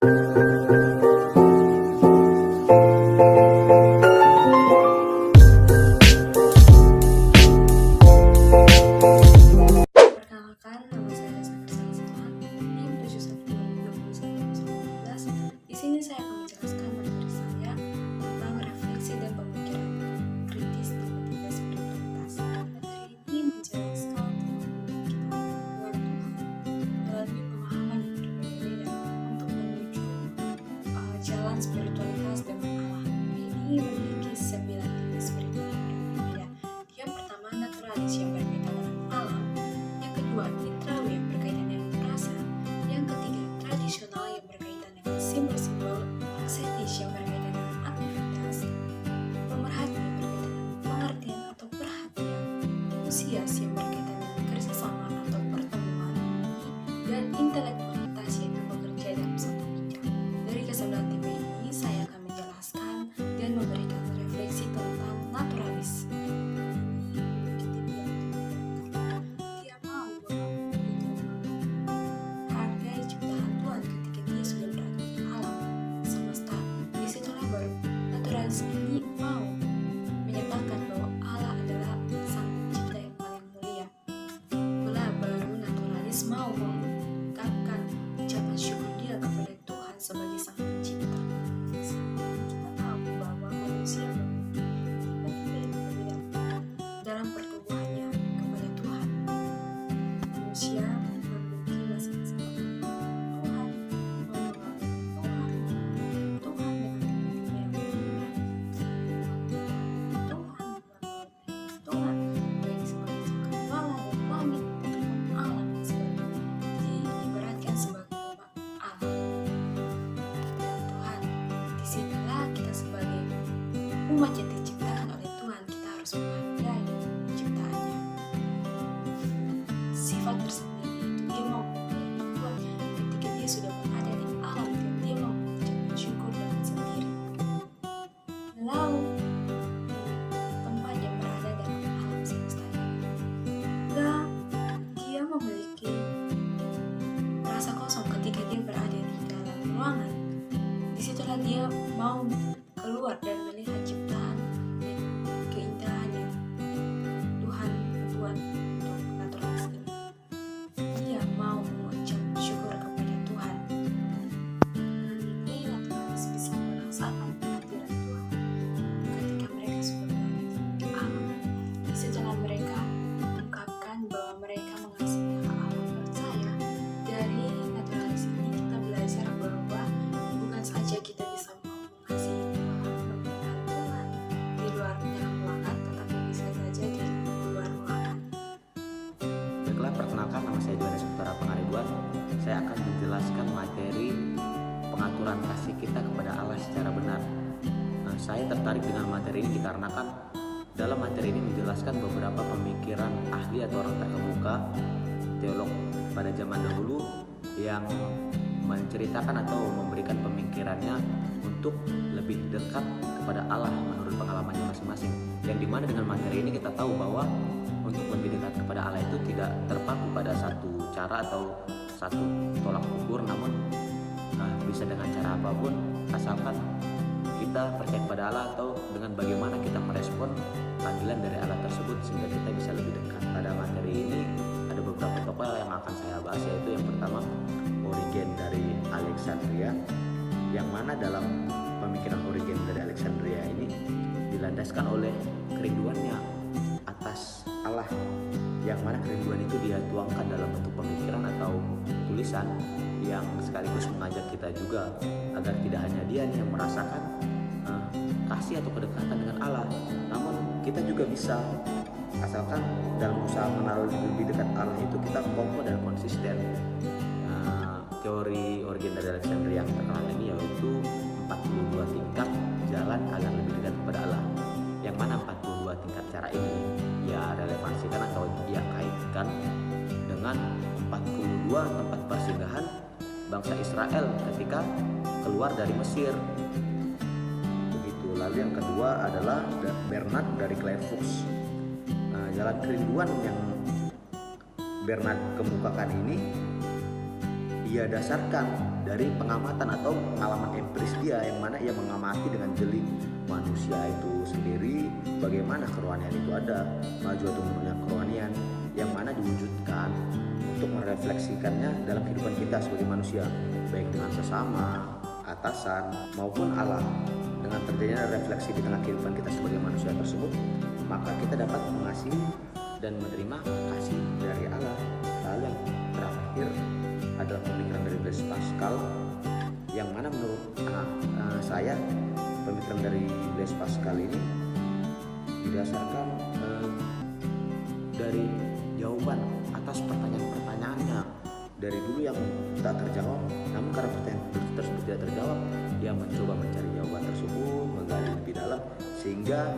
Perkenalkan, nama saya Rizky Krisnasita, NIM 71202119. Di sini saya akan menjelaskan materi saya tentang refleksi dan pemikiran kritis di ketiga spiritualitas. Materi ini menjelaskan tentang kita dengan Tuhan melalui pemahaman yang berbeda-beda untuk menuju jalan spiritualitas dengan Allah. Ini memiliki 9 tipe spiritual yang berbeda. Yang pertama, naturalis yang berkaitan dengan alam. Yang kedua, intrawi yang berkaitan dengan perasaan. Yang ketiga, tradisional yang berkaitan dengan simbol-simbol. Aksetis yang berkaitan dengan aktivitas. Pemerhati yang berkaitan dengan pengertian atau perhatian. Usias yang berkaitan dengan kerjasama atau pertemuan. Dan intelektualitas yaitu bekerja dalam satu bidang. Dari ke-9 tipe ini, saya akan menjelaskan dan memberikan refleksi tentang naturalis. Dia mau menghargai ciptaan Tuhan ketika dia sudah berada di alam semesta. Disitulah baru naturalis ini mau menyatakan bahwa Allah adalah sang pencipta yang paling mulia. Itulah baru naturalis mau mengungkapkan ucapan syukur dia kepada Tuhan sebagai sang pencipta. Kita tahu bahwa manusia tiba-tiba yang berbeda dalam pertumbuhannya kepada Tuhan. Manusia memiliki masing-masing Tuhan, mengenal Tuhan, Tuhan dengan tipe-tipe yang berbeda. Tuhan baik sebagai sang gembala dan langit ataupun alam yang sebagainya diibaratkan sebagai rumah Allah. Dan Tuhan, disinilah kita sebagai umat yang diciptakan oleh Tuhan, kita harus menghargai ciptaannya. Sifat tersendiri itu dia mau menghargai Tuhan ketika dia sudah berada di alam dan dia mau mengucapkan syukur dengan sendiri. Lalu tempat yang berada dalam alam semesta ini, dan dia memiliki rasa kosong ketika dia berada di dalam ruangan. Disitulah dia mau keluar dan melihat ciptaan dan keindahan yang Tuhan buat untuk naturalis ini. Dia mau mengucap syukur kepada Tuhan. Dengan ini naturalis bisa merasakan kehadiran Tuhan ketika mereka sudah berada di alam. Disitulah mereka mengungkapkan bahwa mereka mengasihi Allah. Menurut saya, dari naturalis ini kita belajar bahwa bukan saja kita bisa mengasihi Tuhan, mengenal Tuhan di luar dalam ruangan, tetapi bisa saja di luar ruangan. Baiklah, perkenalkan, nama saya Johannes Putra Pangaribuan. Saya akan menjelaskan materi pengaturan kasih kita kepada Allah secara benar. Saya tertarik dengan materi ini dikarenakan dalam materi ini menjelaskan beberapa pemikiran ahli atau orang terkemuka teolog pada zaman dahulu yang menceritakan atau memberikan pemikirannya untuk lebih dekat kepada Allah menurut pengalamannya masing-masing. Yang dimana dengan materi ini kita tahu bahwa untuk lebih dekat kepada Allah itu tidak terpaku pada satu cara atau satu tolak ukur, namun bisa dengan cara apapun asalkan kita percaya kepada Allah atau dengan bagaimana kita merespon panggilan dari Allah tersebut sehingga kita bisa lebih dekat. Pada materi ini ada beberapa tokoh yang akan saya bahas, yaitu yang pertama Origen dari Alexandria, yang mana dalam pemikiran Origen dari Alexandria ini dilandaskan oleh kerinduannya atas Allah, yang mana kerinduan itu dia tuangkan dalam bentuk pemikiran atau tulisan yang sekaligus mengajak kita juga agar tidak hanya dia nih yang merasakan kasih atau kedekatan dengan Allah, namun kita juga bisa, asalkan dalam usaha mengenal lebih dekat Allah itu kita kokoh dan konsisten. Teori Origen dari Alexandria yang terkenal ini yaitu 42 tingkat jalan agar lebih dekat kepada Allah, yang mana 42 tingkat cara ini ia relevansikan atau ia kaitkan dengan 42 tempat persinggahan bangsa Israel ketika keluar dari Mesir. Begitu. Lalu yang kedua adalah Bernard dari Clairvaux. Jalan kerinduan yang Bernard kemukakan ini ia dasarkan dari pengamatan atau pengalaman empiris dia, yang mana ia mengamati dengan jeli manusia itu sendiri, bagaimana kerohanian itu ada, maju atau mundurnya kerohanian, yang mana diwujudkan untuk merefleksikannya dalam kehidupan kita sebagai manusia, baik dengan sesama, atasan, maupun Allah. Dengan terjadinya refleksi di tengah kehidupan kita sebagai manusia tersebut, maka kita dapat mengasihi dan menerima kasih dari Allah. Lalu yang terakhir adalah pemikiran dari Blaise Pascal, yang mana menurut saya pemikiran dari Blaise Pascal ini didasarkan dari jawaban atas pertanyaan-pertanyaannya dari dulu yang tak terjawab. Namun karena pertanyaan tersebut tidak terjawab, dia mencoba mencari jawaban tersebut, menggali lebih dalam, sehingga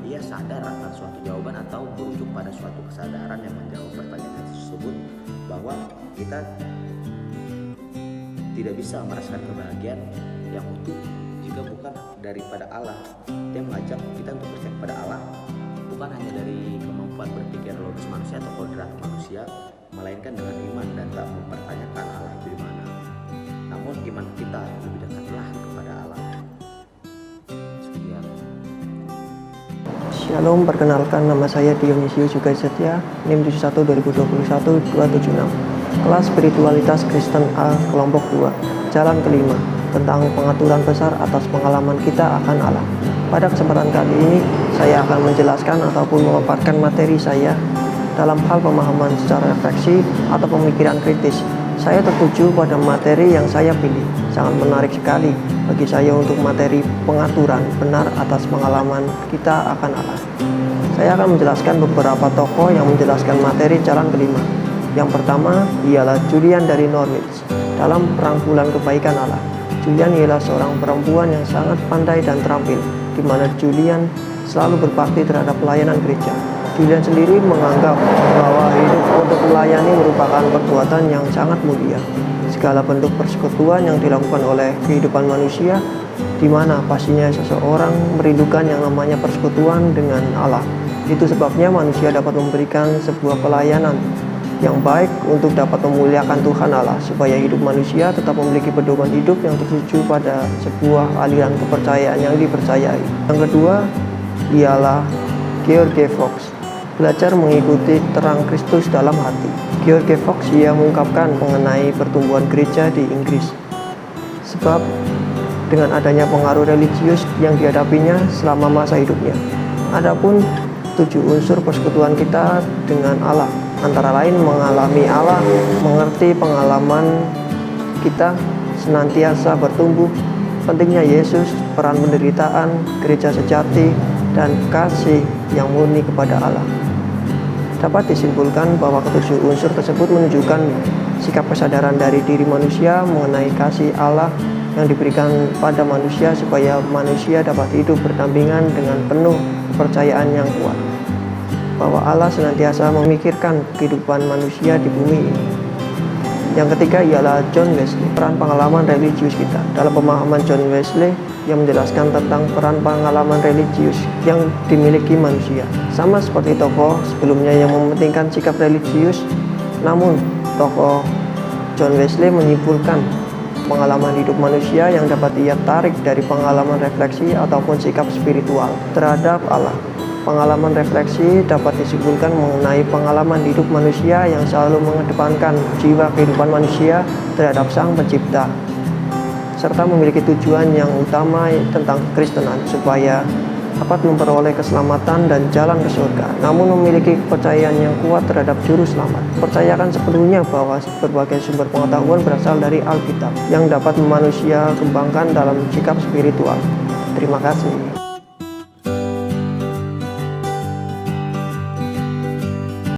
ia sadar akan suatu jawaban atau berujuk pada suatu kesadaran yang menjawab pertanyaan tersebut, bahwa kita tidak bisa merasakan kebahagiaan yang utuh jika bukan daripada Allah. Dia mengajak kita untuk percaya kepada Allah bukan hanya dari kemampuan berpikir logis manusia atau kodrat manusia, melainkan dengan iman dan tak mempertanyakan Allah itu di mana. Namun iman kita lebih dekatlah kepada Allah. Sekian. Shalom, perkenalkan nama saya Dionisius Juga Setia, NIM 71-2021-276, kelas spiritualitas Kristen A, kelompok 2, jalan kelima, tentang pengaturan besar atas pengalaman kita akan Allah. Pada kesempatan kali ini, saya akan menjelaskan ataupun memaparkan materi saya dalam hal pemahaman secara refleksi atau pemikiran kritis. Saya tertuju pada materi yang saya pilih. Sangat menarik sekali bagi saya untuk materi pengaturan benar atas pengalaman kita akan Allah. Saya akan menjelaskan beberapa tokoh yang menjelaskan materi jalan kelima. Yang pertama ialah Julian dari Norwich dalam Perangkulan Kebaikan Allah. Julian ialah seorang perempuan yang sangat pandai dan terampil, di mana Julian selalu berbakti terhadap pelayanan gereja. Julian sendiri menganggap bahwa hidup untuk melayani merupakan perbuatan yang sangat mulia. Segala bentuk persekutuan yang dilakukan oleh kehidupan manusia, di mana pastinya seseorang merindukan yang namanya persekutuan dengan Allah. Itu sebabnya manusia dapat memberikan sebuah pelayanan yang baik untuk dapat memuliakan Tuhan Allah, supaya hidup manusia tetap memiliki pedoman hidup yang tertuju pada sebuah aliran kepercayaan yang dipercayai. Yang kedua ialah George Fox, belajar mengikuti terang Kristus dalam hati. George Fox ia mengungkapkan mengenai pertumbuhan gereja di Inggris, sebab dengan adanya pengaruh religius yang dihadapinya selama masa hidupnya. Adapun 7 unsur persekutuan kita dengan Allah, antara lain mengalami Allah, mengerti pengalaman kita senantiasa bertumbuh, pentingnya Yesus, peran penderitaan, gereja sejati, dan kasih yang murni kepada Allah. Dapat disimpulkan bahwa ketujuh unsur tersebut menunjukkan sikap kesadaran dari diri manusia mengenai kasih Allah yang diberikan pada manusia, supaya manusia dapat hidup berdampingan dengan penuh kepercayaan yang kuat bahwa Allah senantiasa memikirkan kehidupan manusia di bumi ini. Yang ketiga ialah John Wesley, peran pengalaman religius kita. Dalam pemahaman John Wesley yang menjelaskan tentang peran pengalaman religius yang dimiliki manusia. Sama seperti tokoh sebelumnya yang mementingkan sikap religius, namun tokoh John Wesley menyimpulkan pengalaman hidup manusia yang dapat ia tarik dari pengalaman refleksi ataupun sikap spiritual terhadap Allah. Pengalaman refleksi dapat disimpulkan mengenai pengalaman hidup manusia yang selalu mengedepankan jiwa kehidupan manusia terhadap Sang Pencipta, serta memiliki tujuan yang utama tentang kekristenan, supaya dapat memperoleh keselamatan dan jalan ke surga, namun memiliki kepercayaan yang kuat terhadap juru selamat. Percayakan sepenuhnya bahwa berbagai sumber pengetahuan berasal dari Alkitab yang dapat manusia kembangkan dalam sikap spiritual. Terima kasih.